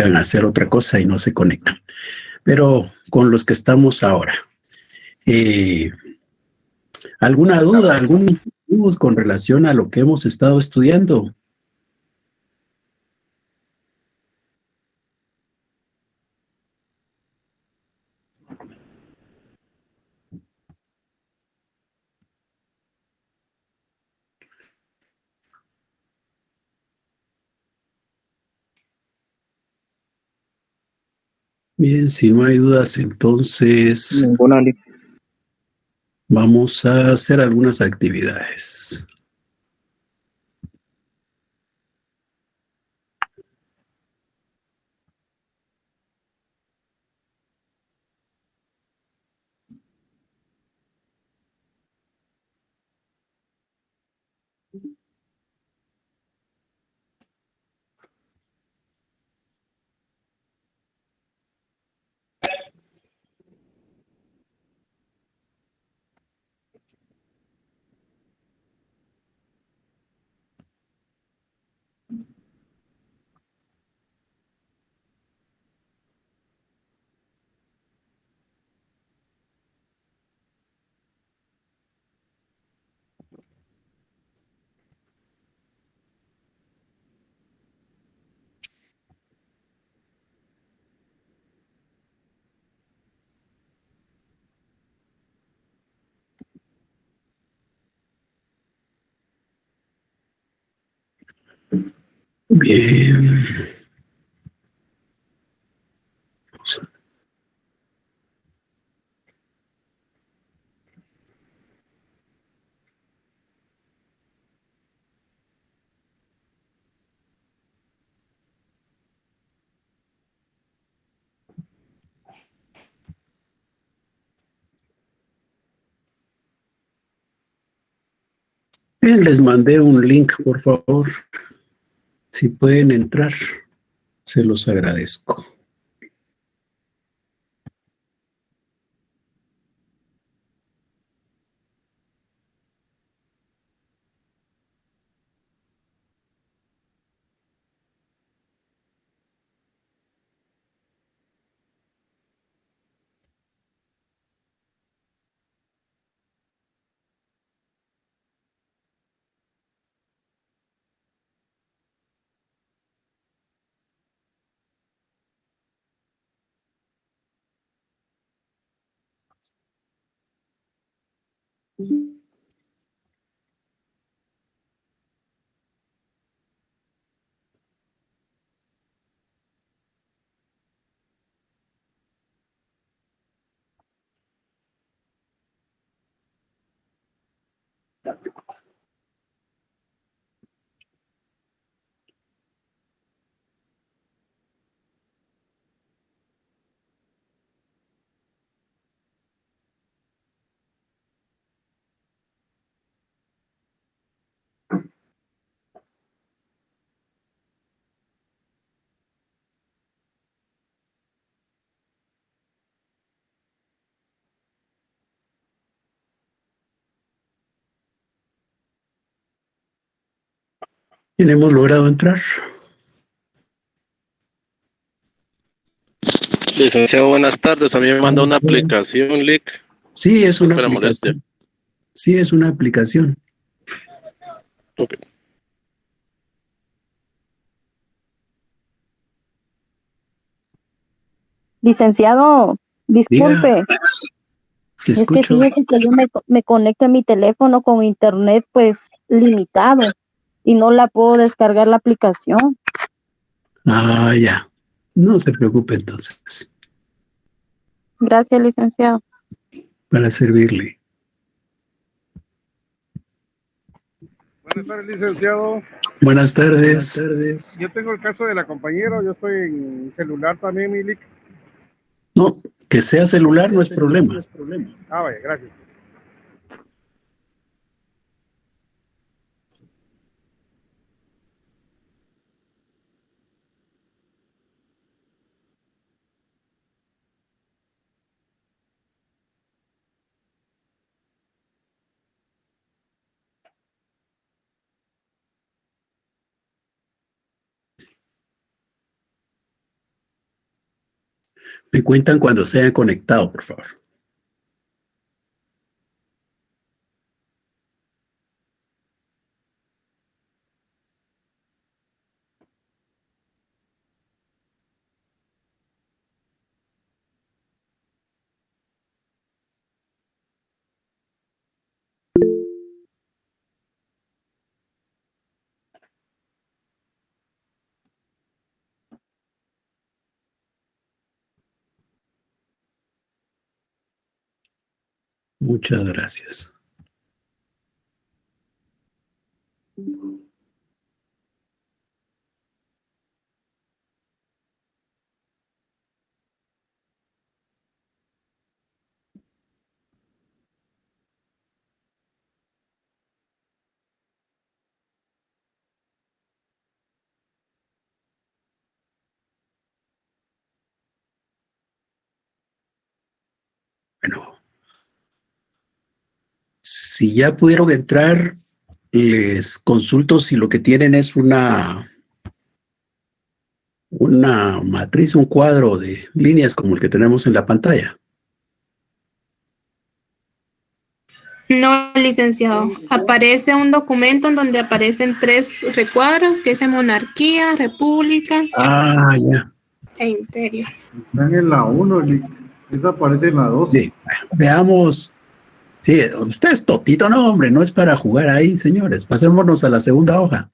a hacer otra cosa y no se conectan. Pero con los que estamos ahora, ¿alguna duda, algún inquietud con relación a lo que hemos estado estudiando? Bien, si no hay dudas, entonces Ninguna, Lic. vamos a hacer algunas actividades. Bien. Bien, les mandé un link, por favor. Si pueden entrar, se los agradezco. Bien, hemos logrado entrar. Licenciado, buenas tardes. A mí me manda una aplicación, Lic. Sí, es una Espera, molestia. aplicación. Sí, es una aplicación. Ok. Licenciado, disculpe, Diga, te es que escucho. fíjese que yo me conecto a mi teléfono con internet pues limitado y no la puedo descargar la aplicación. Ah, ya. No se preocupe entonces, Gracias, licenciado. para servirle. Buenas tardes, licenciado. Buenas tardes. Yo tengo el caso de la compañera, yo estoy en celular también, Milik. No, que sea celular no es problema. Ah, vaya, gracias. Me cuentan cuando se hayan conectado, por favor. Muchas gracias. Bueno, si ya pudieron entrar, les consulto si lo que tienen es una matriz, un cuadro de líneas como el que tenemos en la pantalla. No, licenciado. Aparece un documento en donde aparecen 3 recuadros que dice monarquía, república Ah, ya. e imperio. Están en la 1, esa aparece en la 2. Sí, veamos. Sí, usted es totito, no, hombre, no es para jugar ahí, señores. Pasémonos a la segunda hoja.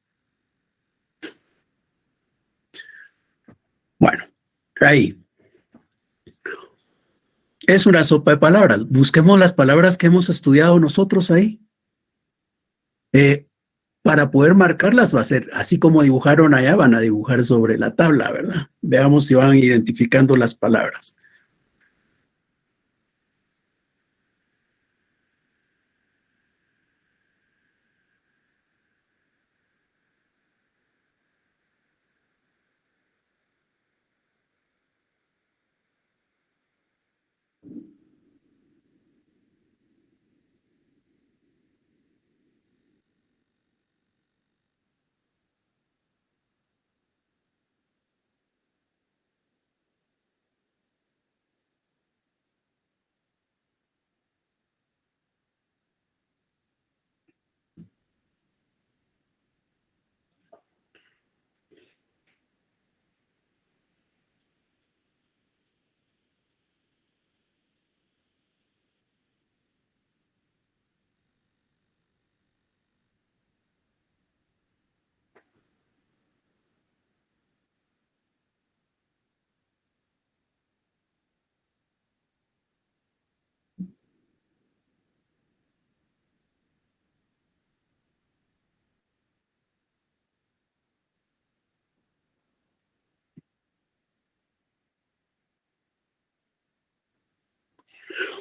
Bueno, ahí. Es una sopa de palabras. Busquemos las palabras que hemos estudiado nosotros ahí. Para poder marcarlas va a ser, así como dibujaron allá, van a dibujar sobre la tabla, ¿verdad? Veamos si van identificando las palabras.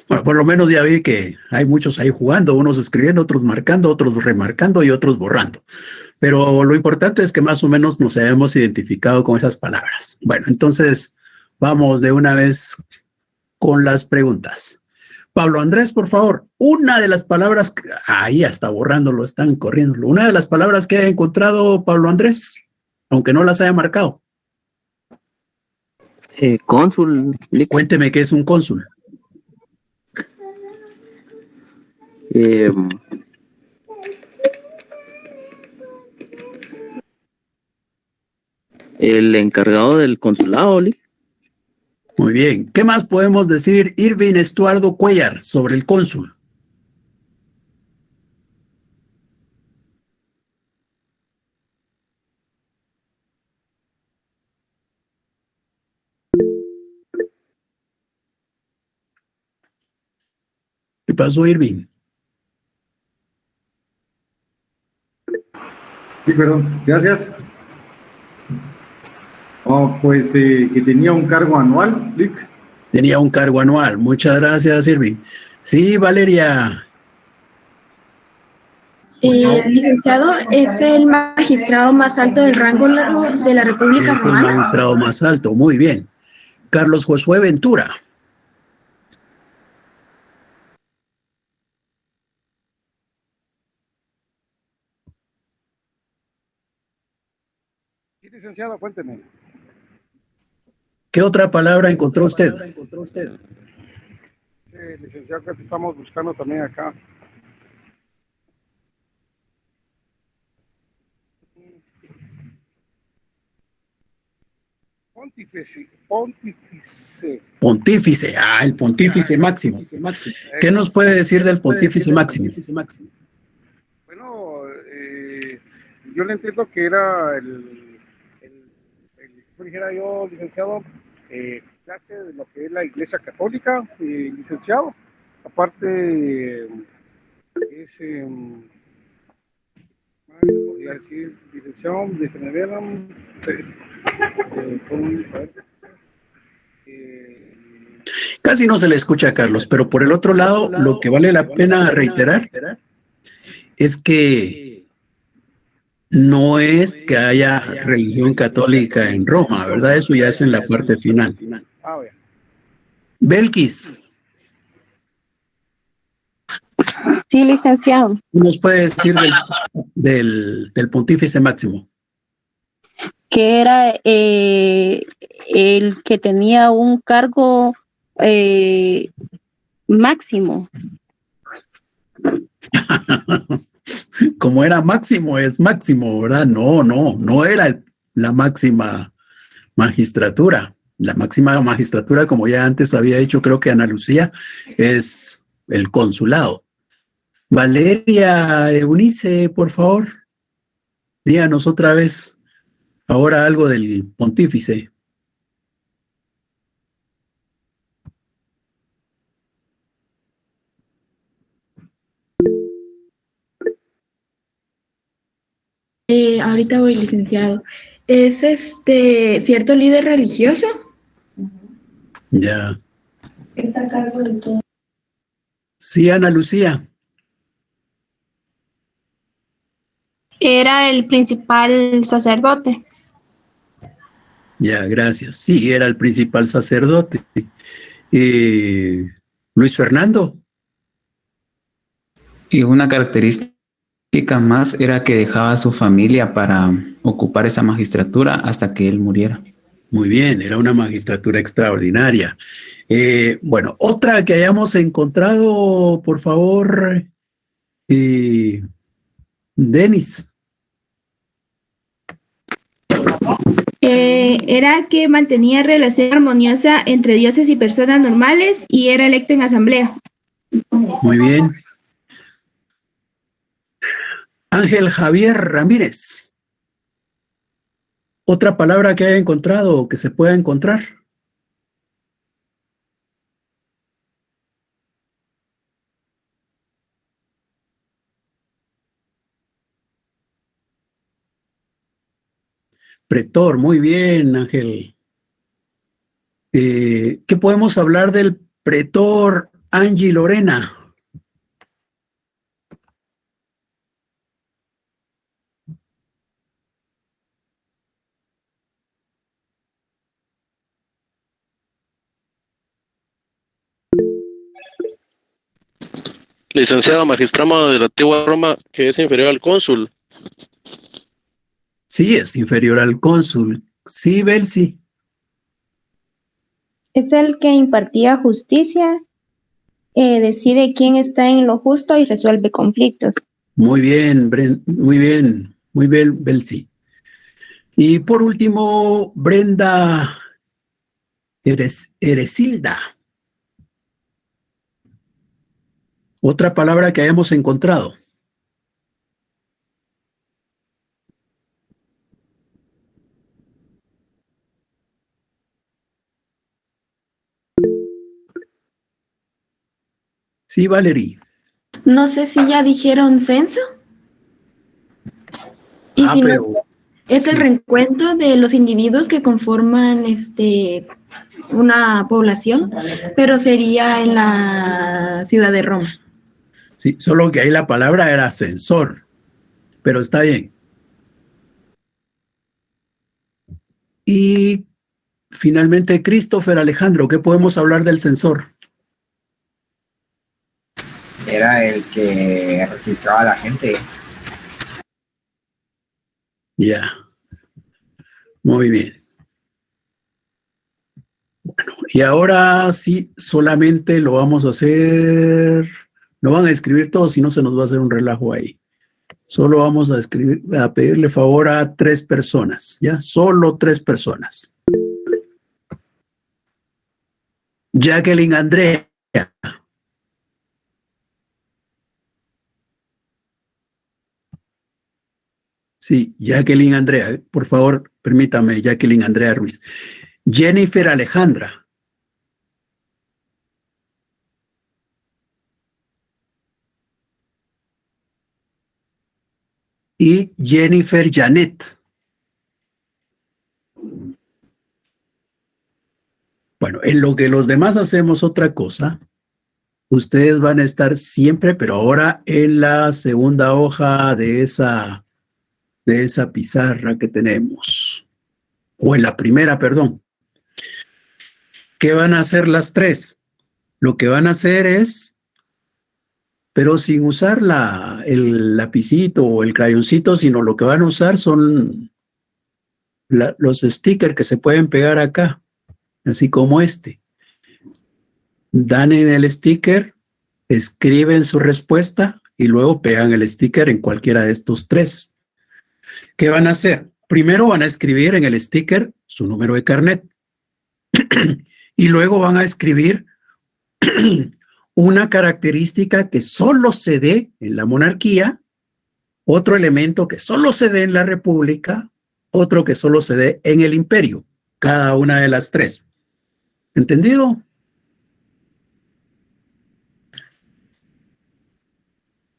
Bueno, por lo menos ya vi que hay muchos ahí jugando, unos escribiendo, otros marcando, otros remarcando y otros borrando. Pero lo importante es que más o menos nos hayamos identificado con esas palabras. Bueno, entonces vamos de una vez con las preguntas. Pablo Andrés, por favor, una de las palabras, ahí ya está borrándolo, están corriendo. Una de las palabras que ha encontrado Pablo Andrés, aunque no las haya marcado. Cónsul, Cuénteme qué es un cónsul. eh, el encargado del consulado, Lic. Muy bien. ¿Qué más podemos decir, Irving Estuardo Cuellar, sobre el cónsul? ¿Qué pasó, Irving? Sí, perdón, gracias. Pues que tenía un cargo anual, Lic. Tenía un cargo anual. Muchas gracias, Irving. Sí, Valeria. Licenciado, es el magistrado más alto del rango de la República Es el Romana. magistrado más alto. Muy bien. Carlos Josué Ventura. Sí, licenciado, cuénteme. ¿Qué otra palabra encontró usted? Licenciado, que te estamos buscando también acá. Pontífice, el pontífice máximo. ¿Qué nos puede decir del pontífice máximo? Bueno, yo le entiendo que era como dijera yo, licenciado, clase de lo que es la Iglesia Católica, licenciado. Aparte, es, podría decir, licenciado, déjenme ver, Casi no se le escucha a Carlos, pero por el otro lado, lo que vale la pena reiterar es que no es que haya religión católica en Roma, ¿verdad? Eso ya es en la parte final. Belkis. Sí, licenciado. ¿Qué nos puede decir del pontífice máximo? Que era el que tenía un cargo máximo. Como era máximo, es máximo, ¿verdad? No era la máxima magistratura. La máxima magistratura, como ya antes había dicho, creo que Ana Lucía, es el consulado. Valeria Eunice, por favor, díganos otra vez ahora algo del pontífice. Ahorita voy, licenciado. ¿Es cierto líder religioso? Ya. Está a cargo de todo. Sí, Ana Lucía. Era el principal sacerdote. Ya, gracias. Sí, era el principal sacerdote. Luis Fernando. Y una característica más era que dejaba a su familia para ocupar esa magistratura hasta que él muriera. Muy bien, era una magistratura extraordinaria. Bueno, otra que hayamos encontrado, por favor, Denis. Era que mantenía relación armoniosa entre dioses y personas normales y era electo en asamblea. Muy bien. Ángel Javier Ramírez. ¿Otra palabra que haya encontrado o que se pueda encontrar? Pretor, muy bien, Ángel. ¿Qué podemos hablar del pretor Angie Lorena? Licenciado magistrado de la antigua Roma, que es inferior al cónsul. Sí, es inferior al cónsul. Sí, Belsi. Es el que impartía justicia, decide quién está en lo justo y resuelve conflictos. Muy bien, muy bien, Belsi. Y por último, Brenda Eresilda. Otra palabra que hayamos encontrado. Sí, Valerie. No sé si ya dijeron censo. Y si pero, no, es el reencuentro de los individuos que conforman una población, pero sería en la ciudad de Roma. Sí, solo que ahí la palabra era censor, pero está bien. Y finalmente, Christopher Alejandro, ¿qué podemos hablar del censor? Era el que registraba a la gente. Ya. Muy bien. y ahora sí, solamente lo vamos a hacer, no van a escribir todos, si no se nos va a hacer un relajo ahí. Solo vamos a escribir, a pedirle favor a 3 personas, ¿ya? Solo 3 personas. Jacqueline Andrea. Sí, Jacqueline Andrea, por favor, permítame, Jacqueline Andrea Ruiz. Jennifer Alejandra. Y Jennifer Janet. Bueno, en lo que los demás hacemos otra cosa, ustedes van a estar siempre, pero ahora en la segunda hoja de esa pizarra que tenemos, o en la primera, perdón. ¿Qué van a hacer las 3? Lo que van a hacer es, pero sin usar el lapicito o el crayoncito, sino lo que van a usar son los stickers que se pueden pegar acá, así como este. Dan en el sticker, escriben su respuesta y luego pegan el sticker en cualquiera de estos 3. ¿Qué van a hacer? Primero van a escribir en el sticker su número de carnet y luego van a escribir una característica que solo se dé en la monarquía, otro elemento que solo se dé en la república, otro que solo se dé en el imperio, cada una de las 3. ¿Entendido?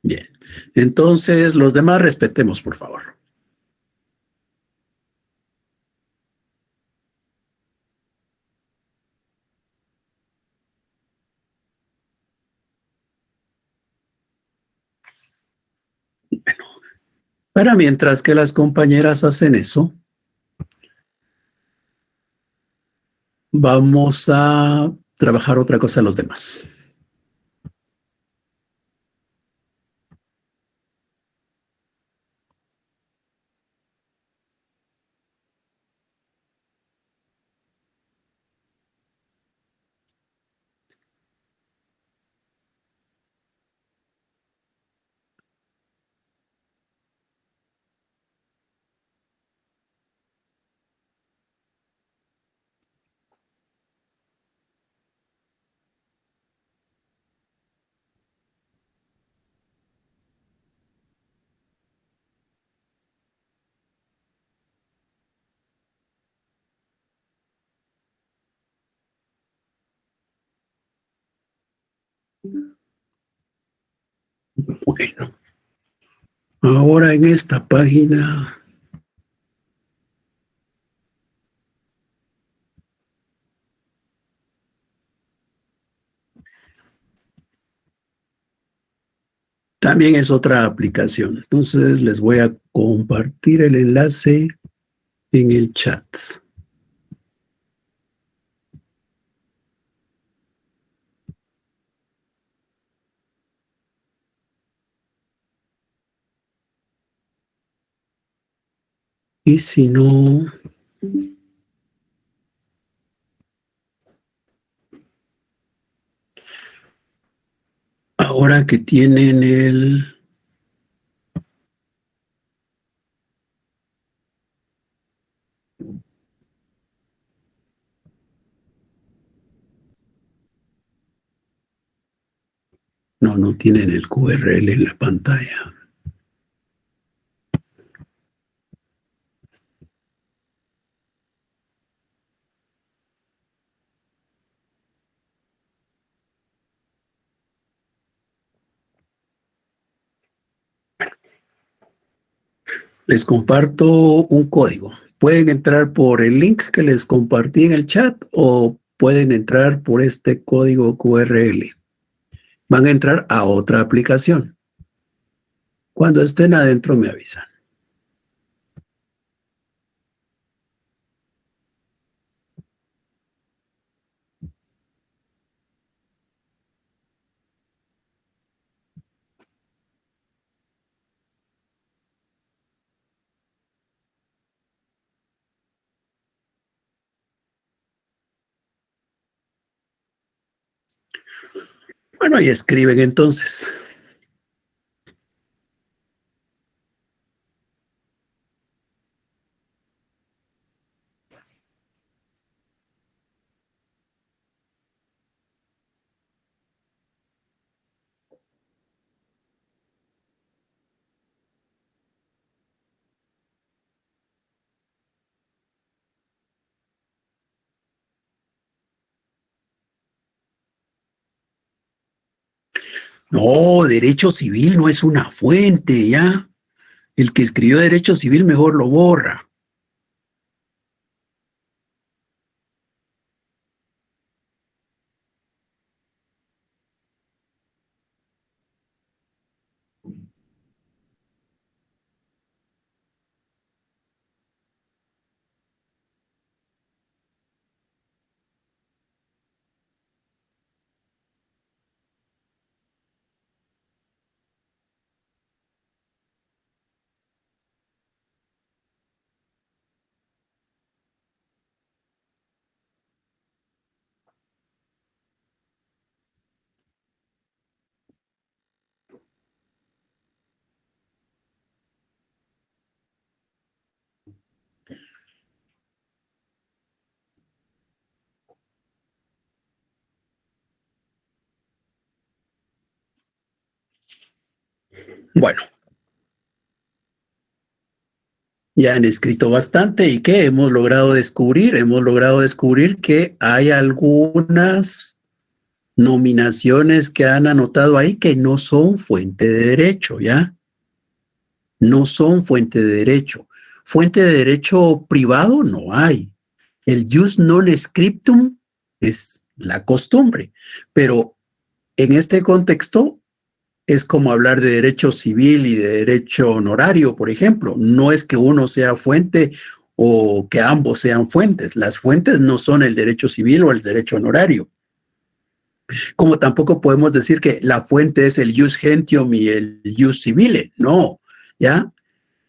Bien. Entonces, los demás respetemos, por favor. Bueno, para mientras que las compañeras hacen eso, vamos a trabajar otra cosa los demás. Bueno, ahora en esta página también es otra aplicación. Entonces les voy a compartir el enlace en el chat. Y si no, ahora que tienen no tienen el QRL en la pantalla. Les comparto un código. Pueden entrar por el link que les compartí en el chat o pueden entrar por este código QRL. Van a entrar a otra aplicación. Cuando estén adentro me avisan. Bueno, ahí escriben entonces. No, derecho civil no es una fuente, ¿ya? El que escribió derecho civil mejor lo borra. Bueno, ya han escrito bastante y ¿qué hemos logrado descubrir? Hemos logrado descubrir que hay algunas nominaciones que han anotado ahí que no son fuente de derecho, ¿ya? No son fuente de derecho. Fuente de derecho privado no hay. El jus non scriptum es la costumbre, pero en este contexto es como hablar de derecho civil y de derecho honorario, por ejemplo. No es que uno sea fuente o que ambos sean fuentes. Las fuentes no son el derecho civil o el derecho honorario. Como tampoco podemos decir que la fuente es el jus gentium y el jus civile. No, ¿ya?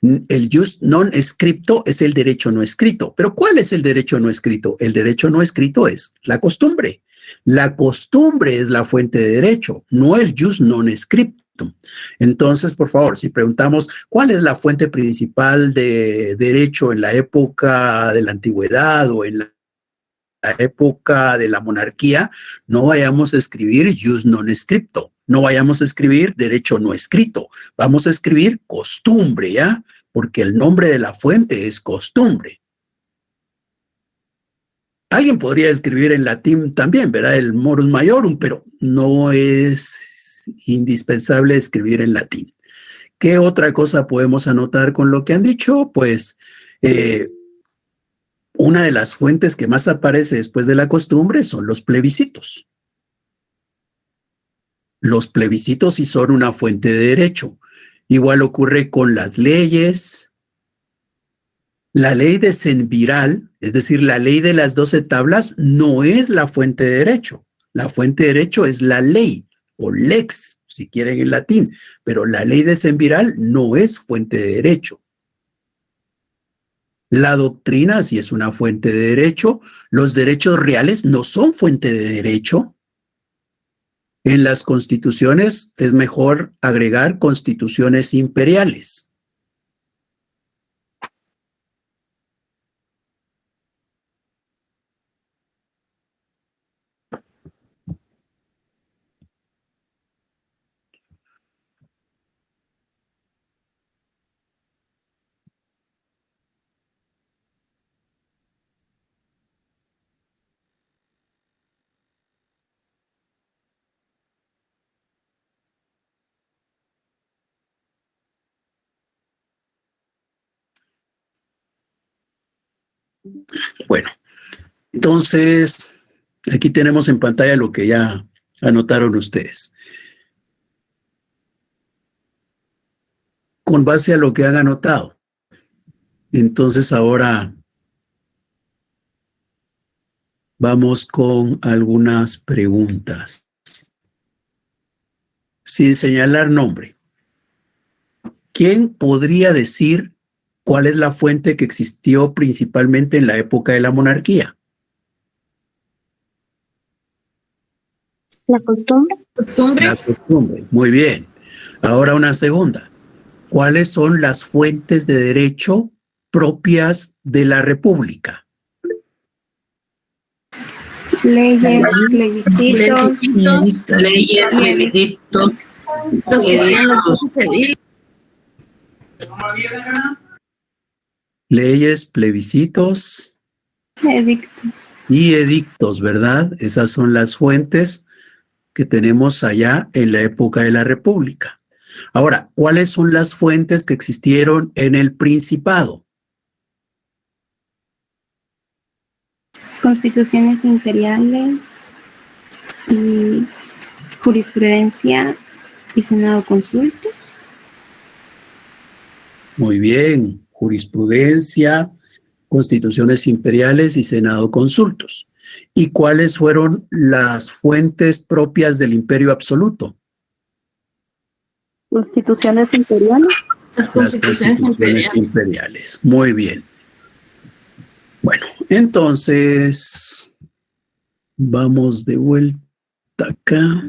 El jus non scripto es el derecho no escrito. ¿Pero cuál es el derecho no escrito? El derecho no escrito es la costumbre. La costumbre es la fuente de derecho, no el jus non scriptum. Entonces, por favor, si preguntamos cuál es la fuente principal de derecho en la época de la antigüedad o en la época de la monarquía, no vayamos a escribir jus non scripto, no vayamos a escribir derecho no escrito, vamos a escribir costumbre, ¿ya? Porque el nombre de la fuente es costumbre. Alguien podría escribir en latín también, ¿verdad? El morus maiorum, pero no es indispensable escribir en latín. ¿Qué otra cosa podemos anotar con lo que han dicho? Pues una de las fuentes que más aparece después de la costumbre son los plebiscitos. Los plebiscitos sí son una fuente de derecho. Igual ocurre con las leyes. La ley de Cenviral, es decir, la ley de las 12 tablas, no es la fuente de derecho. La fuente de derecho es la ley, o lex, si quieren en latín, pero la ley de Cenviral no es fuente de derecho. La doctrina sí es una fuente de derecho. Los derechos reales no son fuente de derecho. En las constituciones es mejor agregar constituciones imperiales. Bueno, entonces aquí tenemos en pantalla lo que ya anotaron ustedes. Con base a lo que han anotado. Entonces ahora vamos con algunas preguntas. Sin señalar nombre. ¿Quién podría decir cuál es la fuente que existió principalmente en la época de la monarquía? La costumbre. La costumbre. Muy bien. Ahora una segunda. ¿Cuáles son las fuentes de derecho propias de la República? Leyes, plebiscitos, leyes, plebiscitos, los que sean los Leyes, plebiscitos Edictos. y edictos, ¿verdad? Esas son las fuentes que tenemos allá en la época de la República. Ahora, ¿cuáles son las fuentes que existieron en el Principado? Constituciones imperiales y jurisprudencia y Senado consultos. Muy bien, jurisprudencia, constituciones imperiales y Senado consultos. ¿Y cuáles fueron las fuentes propias del Imperio Absoluto? Constituciones imperiales. Las constituciones imperiales. Muy bien. Bueno, entonces vamos de vuelta acá.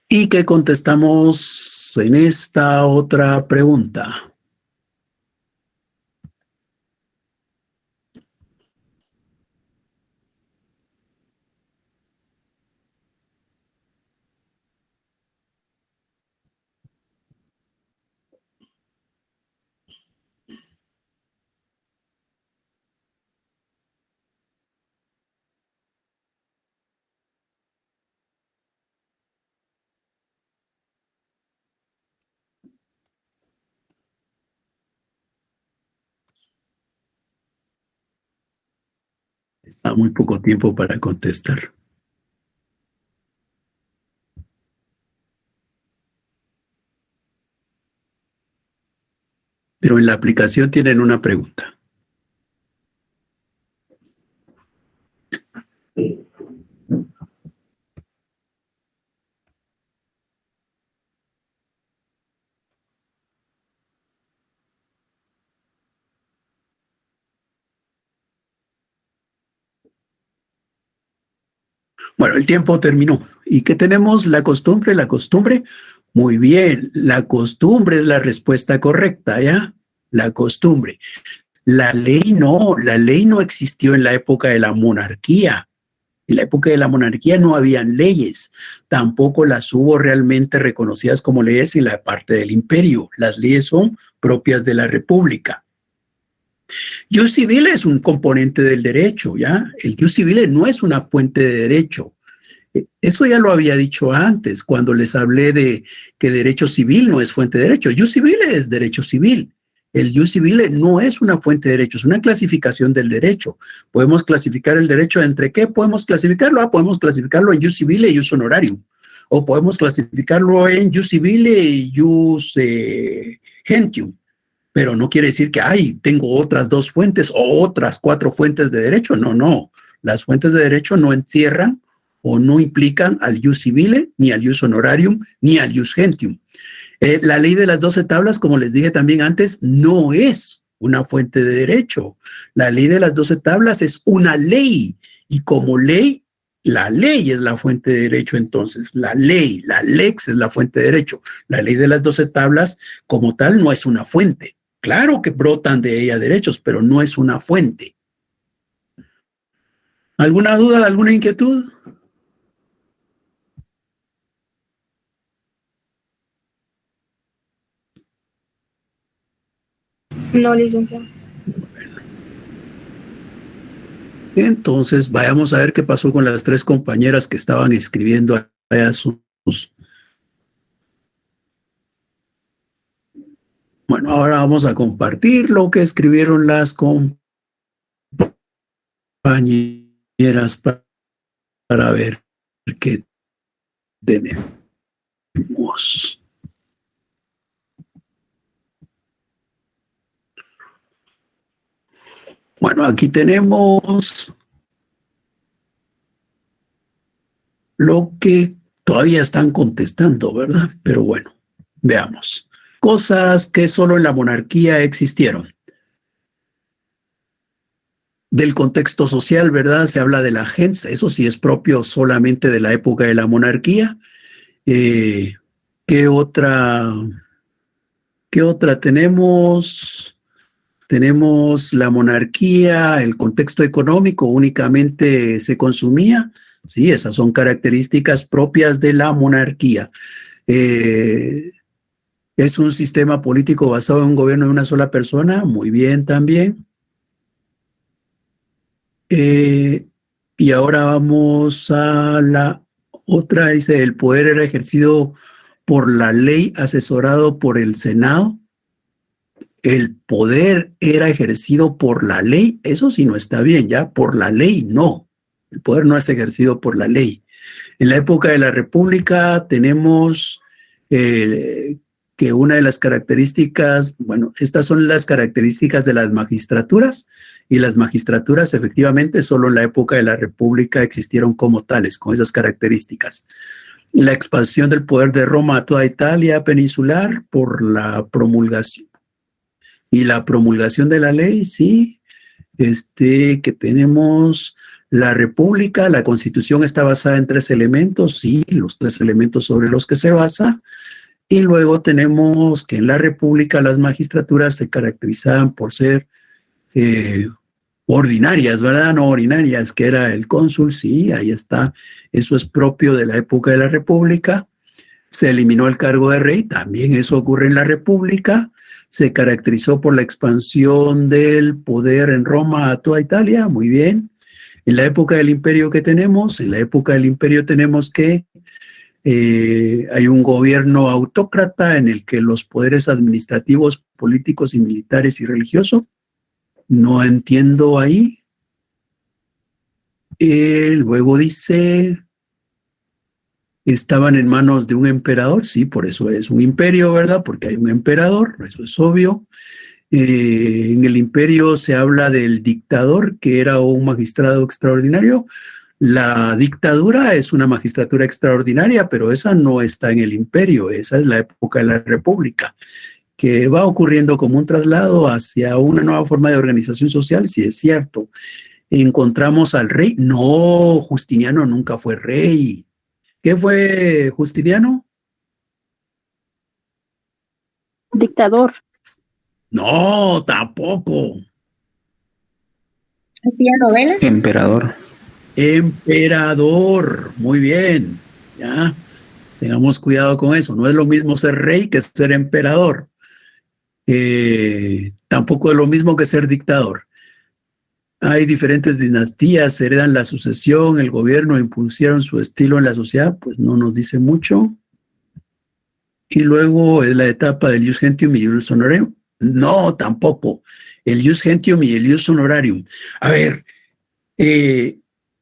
¿Y qué contestamos en esta otra pregunta? Está muy poco tiempo para contestar. Pero en la aplicación tienen una pregunta. Bueno, el tiempo terminó. ¿Y qué tenemos? La costumbre, la costumbre. Muy bien, la costumbre es la respuesta correcta, ¿ya? La costumbre. La ley no existió en la época de la monarquía. En la época de la monarquía no habían leyes, tampoco las hubo realmente reconocidas como leyes en la parte del imperio. Las leyes son propias de la república. Jus civile es un componente del derecho, ¿ya? El jus civile no es una fuente de derecho. Eso ya lo había dicho antes, cuando les hablé de que derecho civil no es fuente de derecho. Jus civile es derecho civil. El jus civile no es una fuente de derecho, es una clasificación del derecho. Podemos clasificar el derecho entre ¿qué podemos clasificarlo? Podemos clasificarlo en jus civile y jus honorarium. O podemos clasificarlo en jus civile y jus gentium. Pero no quiere decir que, tengo otras 2 fuentes o otras 4 fuentes de derecho. No. Las fuentes de derecho no encierran o no implican al jus civile, ni al jus honorarium, ni al jus gentium. La ley de las 12 tablas, como les dije también antes, no es una fuente de derecho. La ley de las 12 tablas es una ley. Y como ley, la ley es la fuente de derecho. Entonces, la ley, la lex es la fuente de derecho. La ley de las 12 tablas, como tal, no es una fuente. Claro que brotan de ella derechos, pero no es una fuente. ¿Alguna duda, alguna inquietud? No, licenciado. Entonces, vayamos a ver qué pasó con las 3 compañeras que estaban escribiendo allá sus... Bueno, ahora vamos a compartir lo que escribieron las compañeras para ver qué tenemos? Bueno, aquí tenemos lo que todavía están contestando, ¿verdad? Pero bueno, veamos. Cosas que solo en la monarquía existieron. Del contexto social, ¿verdad? Se habla de la gens, eso sí es propio solamente de la época de la monarquía. ¿Qué otra tenemos? Tenemos la monarquía, el contexto económico únicamente se consumía. Sí, esas son características propias de la monarquía. ¿Es un sistema político basado en un gobierno de una sola persona? Muy bien también. Y ahora vamos a la otra. Dice, el poder era ejercido por la ley, asesorado por el Senado. El poder era ejercido por la ley. Eso sí no está bien, ya. Por la ley, no. El poder no es ejercido por la ley. En la época de la República tenemos que una de las características, bueno, estas son las características de las magistraturas, y las magistraturas efectivamente solo en la época de la República existieron como tales, con esas características. La expansión del poder de Roma a toda Italia peninsular por la promulgación. Y la promulgación de la ley, sí, que tenemos la República, la Constitución está basada en 3 elementos, sí, los 3 elementos sobre los que se basa. Y luego tenemos que en la República las magistraturas se caracterizaban por ser ordinarias, ¿verdad? No ordinarias, que era el cónsul, sí, ahí está. Eso es propio de la época de la República. Se eliminó el cargo de rey, también eso ocurre en la República. Se caracterizó por la expansión del poder en Roma a toda Italia, muy bien. En la época del imperio que tenemos, en la época del imperio tenemos que hay un gobierno autócrata en el que los poderes administrativos, políticos y militares y religiosos, no entiendo ahí. Luego dice, estaban en manos de un emperador, sí, por eso es un imperio, ¿verdad? Porque hay un emperador, eso es obvio. En el imperio se habla del dictador, que era un magistrado extraordinario. La dictadura es una magistratura extraordinaria, pero esa no está en el imperio, esa es la época de la República, que va ocurriendo como un traslado hacia una nueva forma de organización social, sí es cierto. Encontramos al rey, no, Justiniano nunca fue rey. ¿Qué fue Justiniano? Dictador. No, tampoco. ¿Hacía novelas? Emperador. Emperador, muy bien, ya, tengamos cuidado con eso, no es lo mismo ser rey que ser emperador, tampoco es lo mismo que ser dictador. Hay diferentes dinastías, heredan la sucesión, el gobierno, impusieron su estilo en la sociedad, pues no nos dice mucho. Y luego es la etapa del ius gentium y ius honorarium. No, tampoco. El ius gentium y el ius honorarium. A ver, el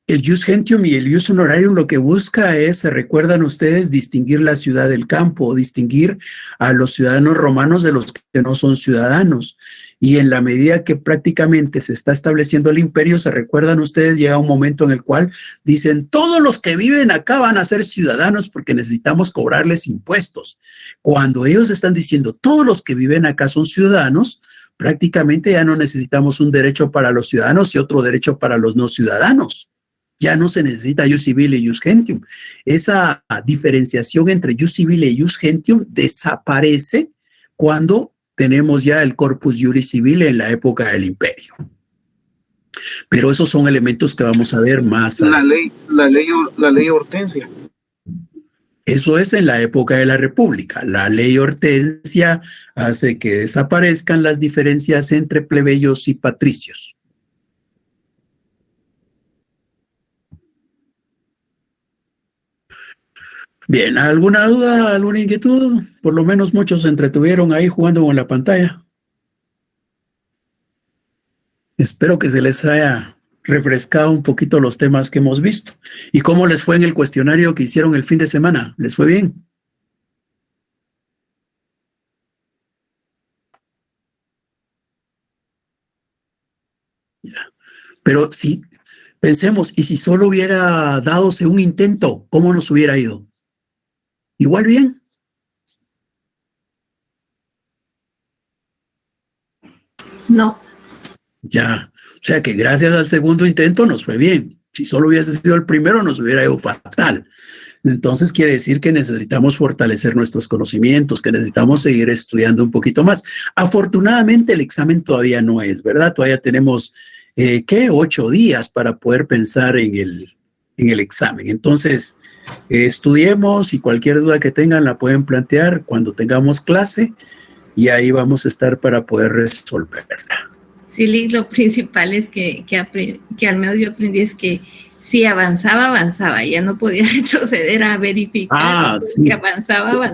ius gentium y el ius honorarium lo que busca es, ¿se recuerdan ustedes? Distinguir la ciudad del campo, distinguir a los ciudadanos romanos de los que no son ciudadanos. Y en la medida que prácticamente se está estableciendo el imperio, ¿se recuerdan ustedes? Llega un momento en el cual dicen, todos los que viven acá van a ser ciudadanos porque necesitamos cobrarles impuestos. Cuando ellos están diciendo, todos los que viven acá son ciudadanos, prácticamente ya no necesitamos un derecho para los ciudadanos y otro derecho para los no ciudadanos. Ya no se necesita ius civile y ius gentium. Esa diferenciación entre ius civile y ius gentium desaparece cuando tenemos ya el corpus iuris civile en la época del imperio. Pero esos son elementos que vamos a ver más adelante. La ley Hortensia. Eso es en la época de la República. La ley Hortensia hace que desaparezcan las diferencias entre plebeyos y patricios. Bien, ¿alguna duda, alguna inquietud? Por lo menos muchos se entretuvieron ahí jugando con la pantalla. Espero que se les haya refrescado un poquito los temas que hemos visto. ¿Y cómo les fue en el cuestionario que hicieron el fin de semana? ¿Les fue bien? Ya. Pero sí, pensemos, ¿y si solo hubiera dadose un intento, cómo nos hubiera ido? ¿Igual bien? No. Ya, o sea que gracias al segundo intento nos fue bien. Si solo hubiese sido el primero, nos hubiera ido fatal. Entonces quiere decir que necesitamos fortalecer nuestros conocimientos, que necesitamos seguir estudiando un poquito más. Afortunadamente el examen todavía no es, ¿verdad? Todavía tenemos, 8 días para poder pensar en el examen. Entonces, estudiemos y cualquier duda que tengan la pueden plantear cuando tengamos clase y ahí vamos a estar para poder resolverla. Sí, Liz, lo principal es que al menos yo aprendí es que si avanzaba, ya no podía retroceder a verificar. Sí. Si avanzaba.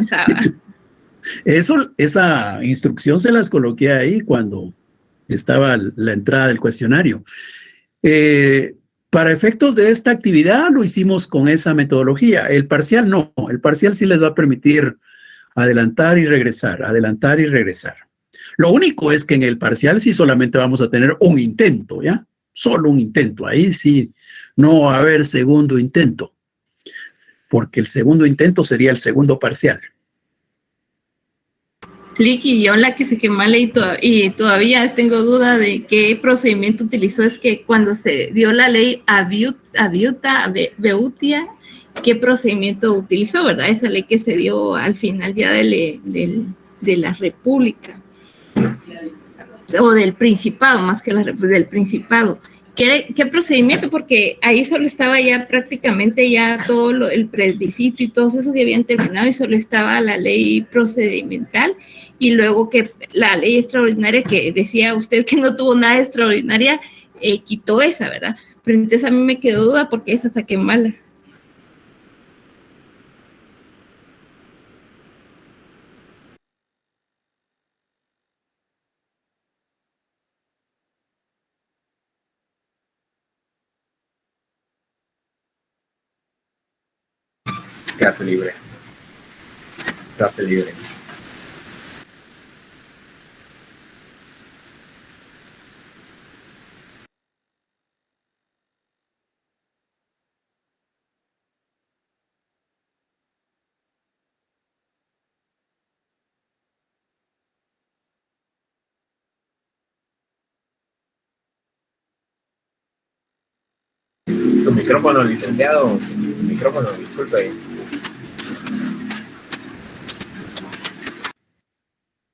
Esa instrucción se las coloqué ahí cuando estaba la entrada del cuestionario. Para efectos de esta actividad lo hicimos con esa metodología. El parcial no, el parcial sí les va a permitir adelantar y regresar. Lo único es que en el parcial sí solamente vamos a tener un intento, ¿ya? Solo un intento. Ahí sí no va a haber segundo intento, porque el segundo intento sería el segundo parcial. Licky, yo la que se quemó la ley y todavía tengo duda de qué procedimiento utilizó, es que cuando se dio la ley Beutia, ¿qué procedimiento utilizó, verdad? Esa ley que se dio al final ya de la República, o del Principado, más que del Principado. ¿Qué procedimiento? Porque ahí solo estaba ya prácticamente ya todo el plebiscito y todos esos ya habían terminado y solo estaba la ley procedimental y luego que la ley extraordinaria que decía usted que no tuvo nada extraordinaria, quitó esa, ¿verdad? Pero entonces a mí me quedó duda porque esa saqué mala. Clase libre. Clase libre. Su micrófono, licenciado. Micrófono, disculpe.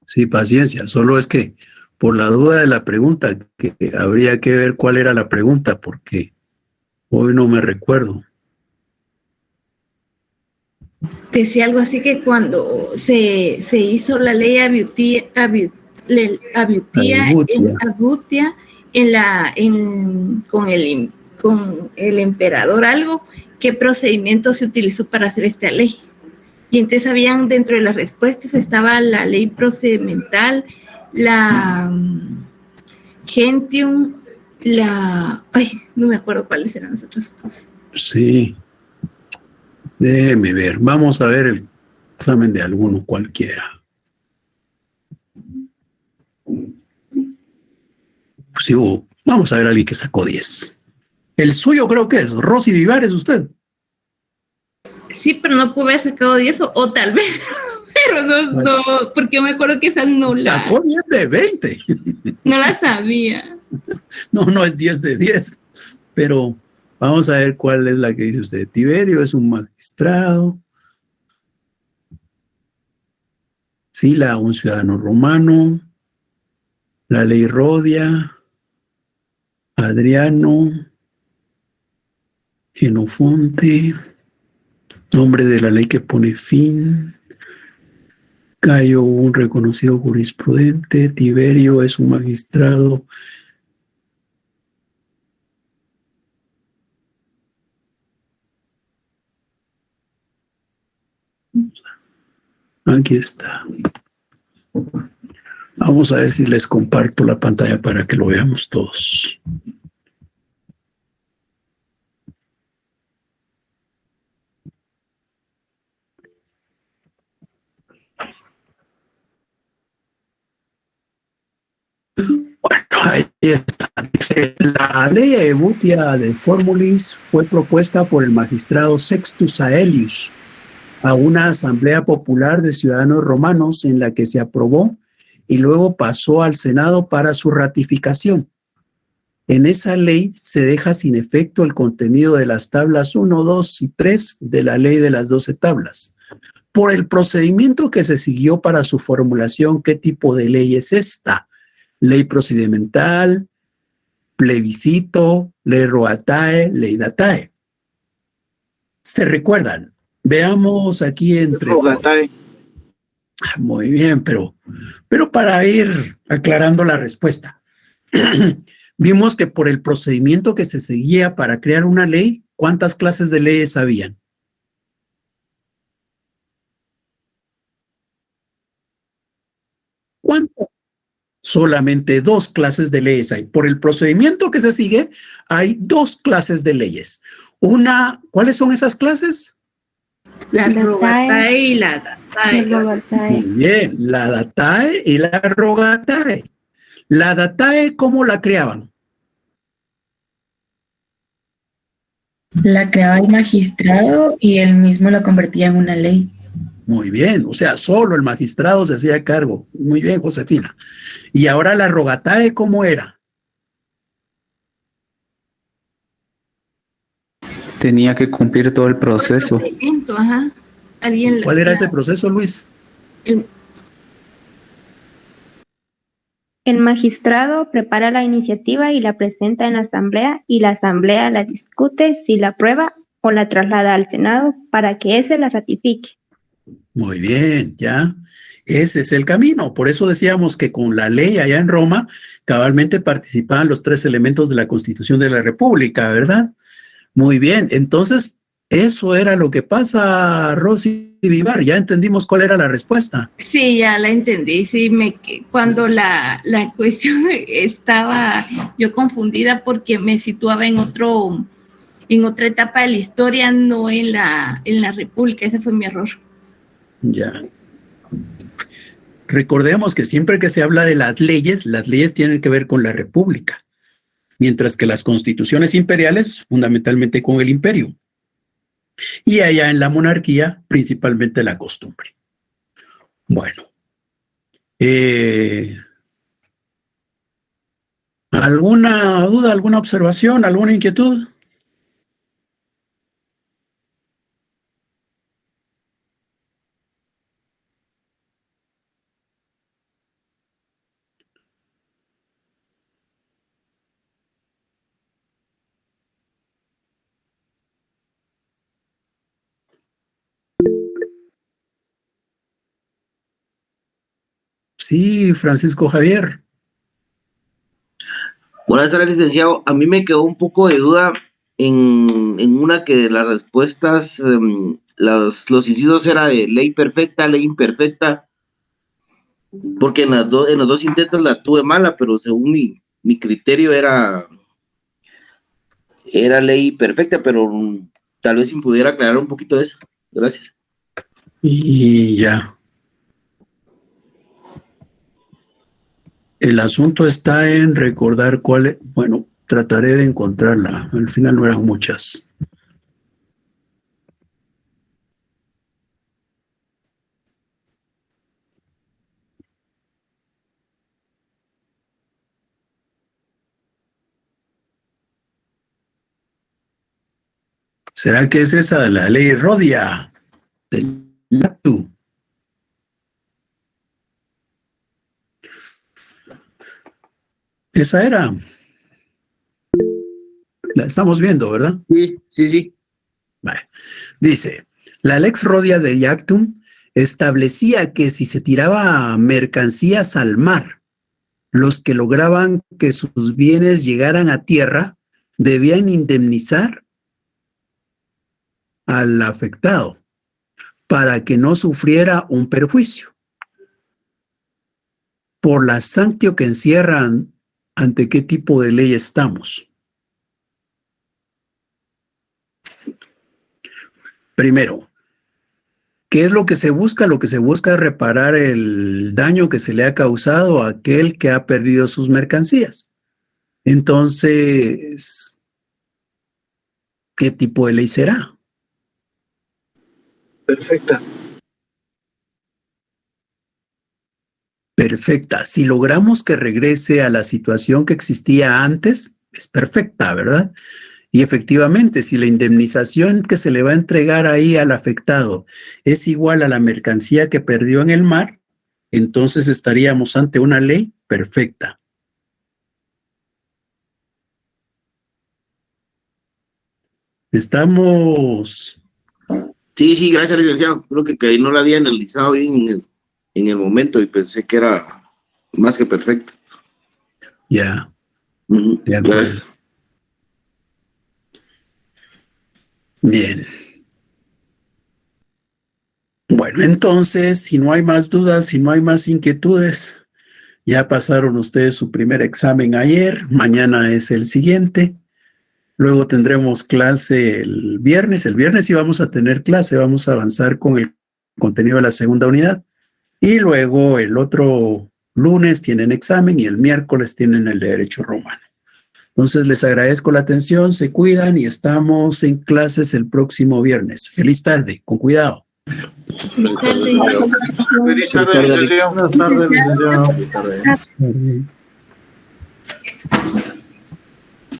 Sí, paciencia, solo es que por la duda de la pregunta, que habría que ver cuál era la pregunta, porque hoy no me recuerdo. Decía algo así que cuando se hizo la ley Abutia con el emperador algo, ¿qué procedimiento se utilizó para hacer esta ley? Y entonces habían dentro de las respuestas estaba la ley procedimental, la Gentium, no me acuerdo cuáles eran las otras dos. Sí. Déjeme ver. Vamos a ver el examen de alguno cualquiera. Sí, vamos a ver a alguien que sacó 10. El suyo creo que es Rosy Vivares, usted. Sí, pero no pudo haber sacado 10 o tal vez, pero no, porque yo me acuerdo que esa no la... Sacó 10 de 20. No la sabía. No es 10 de 10, pero vamos a ver cuál es la que dice usted. Tiberio es un magistrado. Sila, un ciudadano romano. La ley Rodia. Adriano. Genofonte. Nombre de la ley que pone fin. Cayo, un reconocido jurisprudente. Tiberio es un magistrado. Aquí está. Vamos a ver si les comparto la pantalla para que lo veamos todos. La ley Ebutia de Formulis fue propuesta por el magistrado Sextus Aelius a una asamblea popular de ciudadanos romanos en la que se aprobó y luego pasó al Senado para su ratificación. En esa ley se deja sin efecto el contenido de las tablas 1, 2 y 3 de la ley de las 12 tablas. Por el procedimiento que se siguió para su formulación, ¿qué tipo de ley es esta? Ley procedimental, plebiscito, ley rogatae, ley datae. ¿Se recuerdan? Veamos aquí entre... Rogatae. Muy bien, pero para ir aclarando la respuesta. Vimos que por el procedimiento que se seguía para crear una ley, ¿cuántas clases de leyes habían? ¿Cuántas? Solamente 2 clases de leyes hay. Por el procedimiento que se sigue, hay 2 clases de leyes. Una, ¿cuáles son esas clases? La rogatae y la datae. Muy bien, la datae y la rogatae. La datae, ¿cómo la creaban? La creaba el magistrado y él mismo la convertía en una ley. Muy bien, o sea, solo el magistrado se hacía cargo. Muy bien, Josefina. Y ahora la rogatae, ¿cómo era? Tenía que cumplir todo el proceso. Ajá. ¿Cuál era ese proceso, Luis? El magistrado prepara la iniciativa y la presenta en la asamblea y la asamblea la discute si la aprueba o la traslada al Senado para que ése la ratifique. Muy bien, ya. Ese es el camino. Por eso decíamos que con la ley allá en Roma, cabalmente participaban los 3 elementos de la Constitución de la República, ¿verdad? Muy bien. Entonces, eso era lo que pasa, Rosy Vivar. Ya entendimos cuál era la respuesta. Sí, ya la entendí. Sí, cuando la cuestión estaba yo confundida porque me situaba en otra etapa de la historia, no en la República. Ese fue mi error. Ya. Recordemos que siempre que se habla de las leyes tienen que ver con la República, mientras que las constituciones imperiales, fundamentalmente con el imperio. Y allá en la monarquía, principalmente la costumbre. Bueno. ¿Alguna duda, alguna observación, alguna inquietud? Sí, Francisco Javier. Buenas tardes, licenciado. A mí me quedó un poco de duda en una que de las respuestas, los incisos era de ley perfecta, ley imperfecta, porque en los 2 intentos la tuve mala, pero según mi criterio era ley perfecta, pero tal vez si pudiera aclarar un poquito eso. Gracias. Y ya. El asunto está en recordar cuál es. Bueno, trataré de encontrarla. Al final no eran muchas. ¿Será que es esa de la ley Rodia? Del Lactu. Esa era. La estamos viendo, ¿verdad? Sí. Vale. Dice, la Lex Rodia de Iactum establecía que si se tiraba mercancías al mar, los que lograban que sus bienes llegaran a tierra debían indemnizar al afectado para que no sufriera un perjuicio. Por la sanctio que encierran, ¿ante qué tipo de ley estamos? Primero, ¿qué es lo que se busca? Lo que se busca es reparar el daño que se le ha causado a aquel que ha perdido sus mercancías. Entonces, ¿qué tipo de ley será? Perfecta. Perfecta. Si logramos que regrese a la situación que existía antes, es perfecta, ¿verdad? Y efectivamente, si la indemnización que se le va a entregar ahí al afectado es igual a la mercancía que perdió en el mar, entonces estaríamos ante una ley perfecta. Estamos... Sí, gracias, licenciado. Creo que no la había analizado bien en el momento y pensé que era más que perfecto. Ya. De acuerdo. Gracias. Bien. Bueno, entonces, si no hay más dudas, si no hay más inquietudes, ya pasaron ustedes su primer examen ayer, mañana es el siguiente, luego tendremos clase el viernes sí vamos a tener clase, vamos a avanzar con el contenido de la segunda unidad, y luego el otro lunes tienen examen y el miércoles tienen el de Derecho Romano. Entonces les agradezco la atención, se cuidan y estamos en clases el próximo viernes. Feliz tarde, con cuidado. Feliz tarde. Feliz tarde, licenciado. Buenas tardes, licenciado. Buenas tardes.